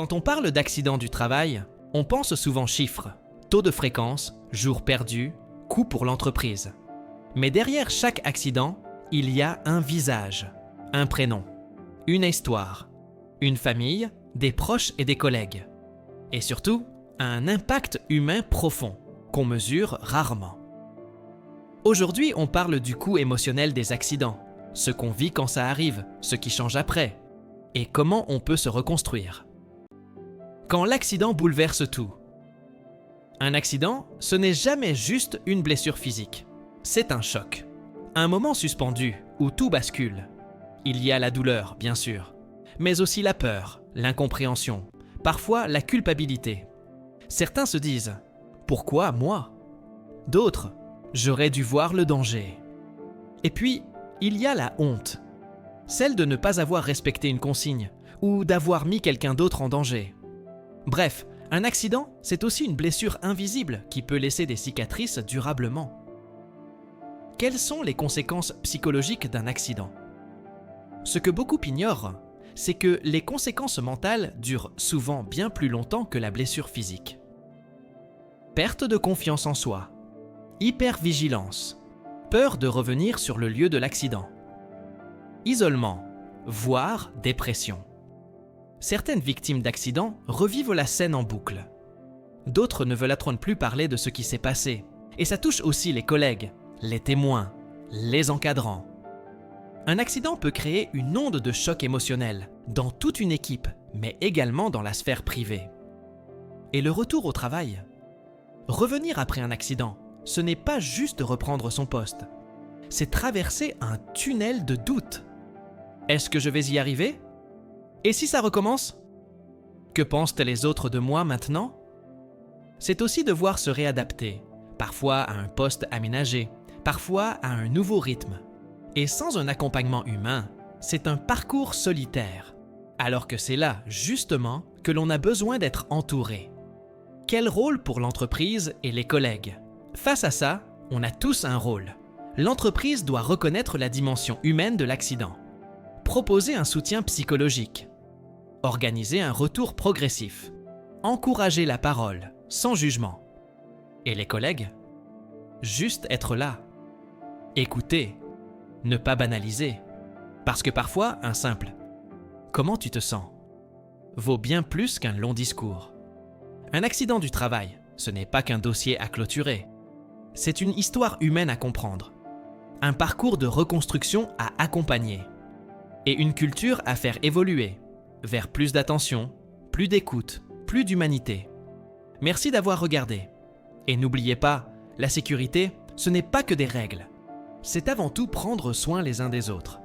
Quand on parle d'accidents du travail, on pense souvent chiffres, taux de fréquence, jours perdus, coûts pour l'entreprise. Mais derrière chaque accident, il y a un visage, un prénom, une histoire, une famille, des proches et des collègues. Et surtout, un impact humain profond qu'on mesure rarement. Aujourd'hui, on parle du coût émotionnel des accidents, ce qu'on vit quand ça arrive, ce qui change après, et comment on peut se reconstruire. Quand l'accident bouleverse tout. Un accident, ce n'est jamais juste une blessure physique. C'est un choc. Un moment suspendu où tout bascule. Il y a la douleur, bien sûr, mais aussi la peur, l'incompréhension, parfois la culpabilité. Certains se disent « Pourquoi moi ?» D'autres « J'aurais dû voir le danger ». Et puis, il y a la honte. Celle de ne pas avoir respecté une consigne ou d'avoir mis quelqu'un d'autre en danger. Bref, un accident, c'est aussi une blessure invisible qui peut laisser des cicatrices durablement. Quelles sont les conséquences psychologiques d'un accident ? Ce que beaucoup ignorent, c'est que les conséquences mentales durent souvent bien plus longtemps que la blessure physique. Perte de confiance en soi, hypervigilance, peur de revenir sur le lieu de l'accident, isolement, voire dépression. Certaines victimes d'accidents revivent la scène en boucle. D'autres ne veulent attendre plus parler de ce qui s'est passé. Et ça touche aussi les collègues, les témoins, les encadrants. Un accident peut créer une onde de choc émotionnel dans toute une équipe, mais également dans la sphère privée. Et le retour au travail. Revenir après un accident, ce n'est pas juste reprendre son poste. C'est traverser un tunnel de doute. Est-ce que je vais y arriver ? Et si ça recommence ? Que pensent les autres de moi maintenant ? C'est aussi devoir se réadapter, parfois à un poste aménagé, parfois à un nouveau rythme. Et sans un accompagnement humain, c'est un parcours solitaire, alors que c'est là, justement, que l'on a besoin d'être entouré. Quel rôle pour l'entreprise et les collègues ? Face à ça, on a tous un rôle. L'entreprise doit reconnaître la dimension humaine de l'accident, proposer un soutien psychologique, organiser un retour progressif, encourager la parole, sans jugement. Et les collègues ? Juste être là, écouter, ne pas banaliser. Parce que parfois, un simple « Comment tu te sens ?» vaut bien plus qu'un long discours. Un accident du travail, ce n'est pas qu'un dossier à clôturer. C'est une histoire humaine à comprendre, un parcours de reconstruction à accompagner et une culture à faire évoluer vers plus d'attention, plus d'écoute, plus d'humanité. Merci d'avoir regardé. Et n'oubliez pas, la sécurité, ce n'est pas que des règles. C'est avant tout prendre soin les uns des autres.